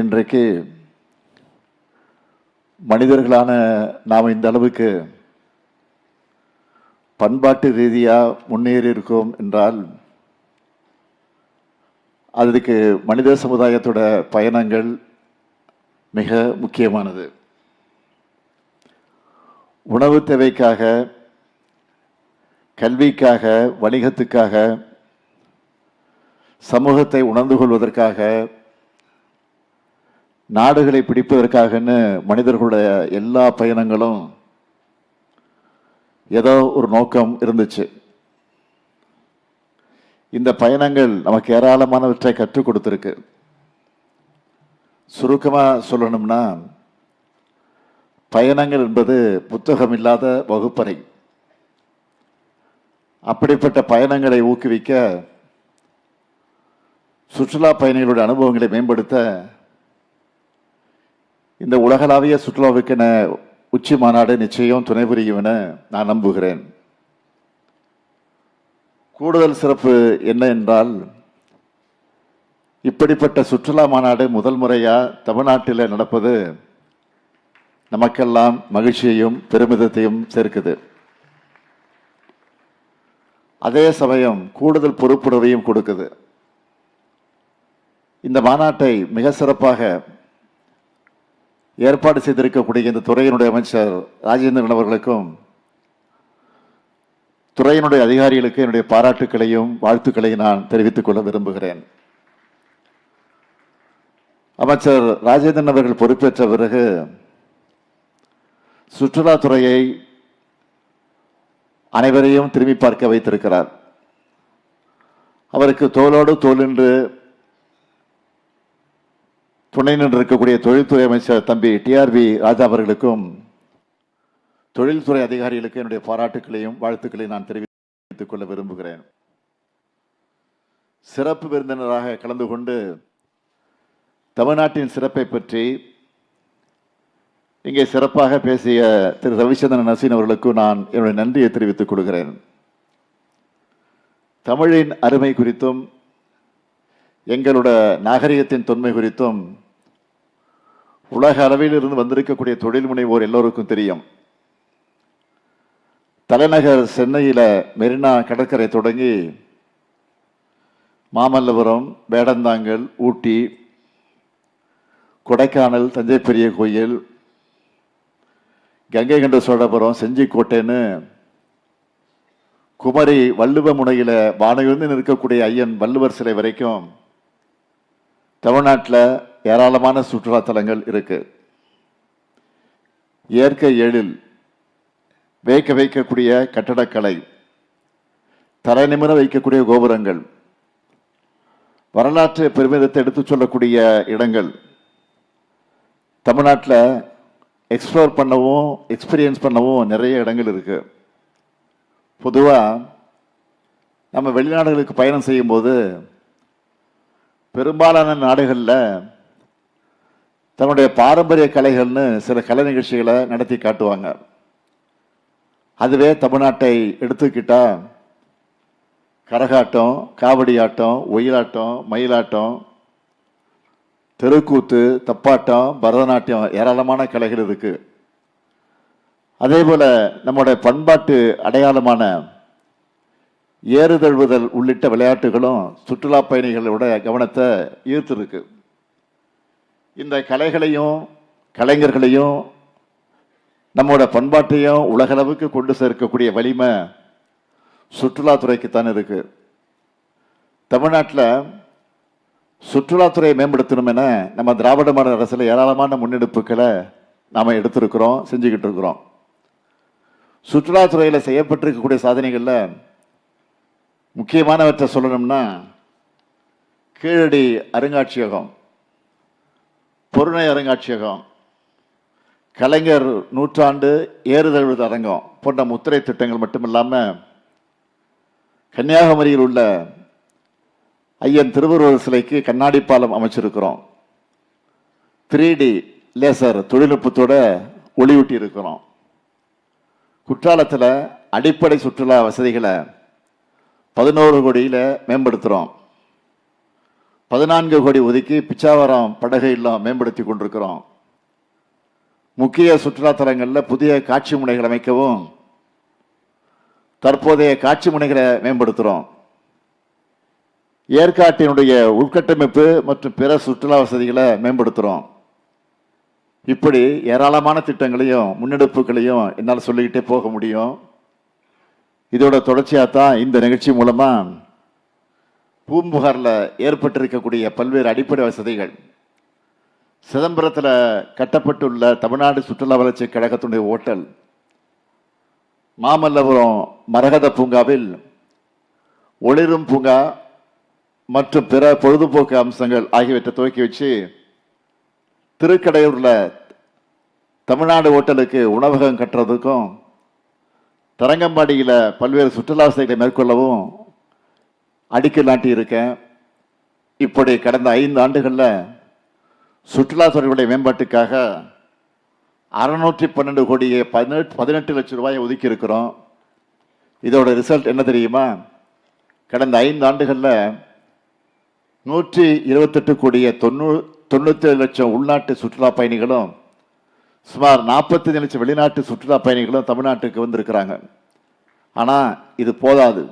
இன்றைக்கு மனிதர்களான நாம் இந்த அளவுக்கு பண்பாட்டு ரீதியாக முன்னேறி இருக்கோம் என்றால் அதுக்கு மனித சமுதாயத்தோட பயணங்கள் மிக முக்கியமானது. உணவு தேவைக்காக, கல்விக்காக, வணிகத்துக்காக, சமூகத்தை உணர்ந்து கொள்வதற்காக, நாடுகளை பிடிப்பதற்காகன்னு மனிதர்களுடைய எல்லா பயணங்களும் ஏதோ ஒரு நோக்கம் இருந்துச்சு. இந்த பயணங்கள் நமக்கு ஏராளமானவற்றை கற்றுக் கொடுத்திருக்கு. சுருக்கமாக சொல்லணும்னா, பயணங்கள் என்பது புத்தகம் இல்லாத வகுப்பறை. அப்படிப்பட்ட பயணங்களை ஊக்குவிக்க, சுற்றுலா பயணிகளுடைய அனுபவங்களை மேம்படுத்த இந்த உலகளாவிய சுற்றுலாவுக்கென உச்சி மாநாடு நிச்சயம் துணை புரியும் என நான் நம்புகிறேன். கூடுதல் சிறப்பு என்ன என்றால், இப்படிப்பட்ட சுற்றுலா மாநாடு முதல் முறையா தமிழ்நாட்டில் நடப்பது நமக்கெல்லாம் மகிழ்ச்சியையும் பெருமிதத்தையும் சேர்க்குது. அதே சமயம் கூடுதல் பொறுப்புணர்வையும் கொடுக்குது. இந்த மாநாட்டை மிக சிறப்பாக ஏற்பாடு செய்திருக்கக்கூடிய இந்த துறையினுடைய அமைச்சர் ராஜேந்திரன் அவர்களுக்கும் துறையினுடைய அதிகாரிகளுக்கு என்னுடைய பாராட்டுக்களையும் வாழ்த்துக்களையும் நான் தெரிவித்துக் கொள்ள விரும்புகிறேன். அமைச்சர் ராஜேந்திரன் அவர்கள் பொறுப்பேற்ற பிறகு சுற்றுலாத்துறையை அனைவரையும் திரும்பி பார்க்க வைத்திருக்கிறார். அவருக்கு தோளோடு தோள் என்று துணை நின்றிருக்கக்கூடிய தொழில்துறை அமைச்சர் தம்பி டிஆர்பி ராஜா அவர்களுக்கும் தொழில்துறை அதிகாரிகளுக்கு என்னுடைய பாராட்டுக்களையும் வாழ்த்துக்களையும் நான் தெரிவித்துக் கொள்ள விரும்புகிறேன். சிறப்பு விருந்தினராக கலந்து கொண்டு தமிழ்நாட்டின் சிறப்பை பற்றி இங்கே சிறப்பாக பேசிய திரு ரவிச்சந்திரன் நசீன் அவர்களுக்கும் நான் என்னுடைய நன்றியை தெரிவித்துக் கொள்கிறேன். தமிழின் அருமை குறித்தும் எங்களோட நாகரிகத்தின் தொன்மை குறித்தும் உலக அளவில் இருந்து வந்திருக்கக்கூடிய தொழில் முனைவோர் எல்லோருக்கும் தெரியும். தலைநகர் சென்னையில் மெரினா கடற்கரை தொடங்கி மாமல்லபுரம், வேடந்தாங்கல், ஊட்டி, கொடைக்கானல், தஞ்சை பெரிய கோயில், கங்கை கொண்ட சோழபுரம், செஞ்சிக்கோட்டைன்னு குமரி வள்ளுவ முனையில் வானவிருந்து நிற்கக்கூடிய ஐயன் வள்ளுவர் சிலை வரைக்கும் தமிழ்நாட்டில் ஏராளமான சுற்றுலா தலங்கள் இருக்கு. இயற்கை எழில், வைக்க வைக்கக்கூடிய கட்டடக்கலை, தலை நிமிர வைக்கக்கூடிய கோபுரங்கள், வரலாற்று பெருமிதத்தை எடுத்துச் சொல்லக்கூடிய இடங்கள் தமிழ்நாட்டில் எக்ஸ்ப்ளோர் பண்ணவும் எக்ஸ்பீரியன்ஸ் பண்ணவும் நிறைய இடங்கள் இருக்கு. பொதுவாக நம்ம வெளிநாடுகளுக்கு பயணம் செய்யும் போது பெரும்பாலான நாடுகளில் தன்னுடைய பாரம்பரிய கலைகள்னு சில கலை நிகழ்ச்சிகளை நடத்தி காட்டுவாங்க. அதுவே தமிழ்நாட்டை எடுத்துக்கிட்டா கரகாட்டம், காவடி ஆட்டம், ஒயிலாட்டம், மயிலாட்டம், தெருக்கூத்து, தப்பாட்டம், பரதநாட்டியம், ஏராளமான கலைகள் இருக்கு. அதே போல நம்முடைய பண்பாட்டு அடையாளமான ஏறுதழுவுதல் உள்ளிட்ட விளையாட்டுகளும் சுற்றுலா பயணிகளோட கவனத்தை ஈர்த்திருக்கு. இந்த கலைகளையும் கலைஞர்களையும் நம்மோட பண்பாட்டையும் உலகளவுக்கு கொண்டு சேர்க்கக்கூடிய வலிமை சுற்றுலாத்துறைக்குத்தான் இருக்கு. தமிழ்நாட்டில் சுற்றுலாத்துறையை மேம்படுத்தணும் என நம்ம திராவிட மாடல் அரசில் ஏராளமான முன்னெடுப்புகளை நாம் எடுத்திருக்கிறோம், செஞ்சுக்கிட்டு இருக்கிறோம். சுற்றுலாத்துறையில் செய்யப்பட்டிருக்கக்கூடிய சாதனைகளில் முக்கியமானவற்றை சொல்லணும்னா, கீழடி அருங்காட்சியகம், பொருணை அருங்காட்சியகம், கலைஞர் நூற்றாண்டு ஏறுதழுவுதல் அரங்கம் போன்ற முத்திரை திட்டங்கள் மட்டுமில்லாமல் கன்னியாகுமரியில் உள்ள ஐயன் திருவள்ளுவர் சிலைக்கு கண்ணாடி பாலம் அமைச்சிருக்கிறோம். 3D லேசர் தொழில்நுட்பத்தோட ஒளியூட்டி இருக்கிறோம். குற்றாலத்தில் அடிப்படை சுற்றுலா வசதிகளை 11 கோடியில் மேம்படுத்துகிறோம். 14 கோடி ஒதுக்கி பிச்சாவரம் படகு இல்லம் மேம்படுத்தி கொண்டிருக்கிறோம். முக்கிய சுற்றுலா தலங்களில் புதிய காட்சி முனைகள் அமைக்கவும் தற்போதைய காட்சி முனைகளை மேம்படுத்துகிறோம். ஏற்காட்டினுடைய உள்கட்டமைப்பு மற்றும் பிற சுற்றுலா வசதிகளை மேம்படுத்துகிறோம். இப்படி ஏராளமான திட்டங்களையும் முன்னெடுப்புகளையும் என்னால் சொல்லிக்கிட்டே போக முடியும். இதோட தொடர்ச்சியாக தான் இந்த நிகழ்ச்சி மூலமா பூம்புகாரில் ஏற்பட்டிருக்கக்கூடிய பல்வேறு அடிப்படை வசதிகள், சிதம்பரத்தில் கட்டப்பட்டுள்ள தமிழ்நாடு சுற்றுலா வளர்ச்சி கழகத்தினுடைய ஓட்டல், மாமல்லபுரம் மரகத பூங்காவில் ஒளிரும் பூங்கா மற்றும் பிற பொழுதுபோக்கு அம்சங்கள் ஆகியவற்றை துவக்கி வச்சு, திருக்கடையூர்ல தமிழ்நாடு ஓட்டலுக்கு உணவகம் கட்டுறதுக்கும், தரங்கம்பாடியில் பல்வேறு சுற்றுலா வசதிகளை மேற்கொள்ளவும் அடிக்கல் நாட்டி இருக்கேன். இப்படி கடந்த 5 ஆண்டுகளில் சுற்றுலாத்துறையுடைய மேம்பாட்டுக்காக 612 கோடியே 18 லட்சம் ரூபாயை ஒதுக்கி இருக்கிறோம். இதோட ரிசல்ட் என்ன தெரியுமா? கடந்த 5 ஆண்டுகளில் 128 கோடியே 97 லட்சம் உள்நாட்டு சுற்றுலா பயணிகளும் சுமார் 45 லட்சம் வெளிநாட்டு சுற்றுலா பயணிகளும் தமிழ்நாட்டுக்கு வந்திருக்கிறாங்க. ஆனால் இது போதாது.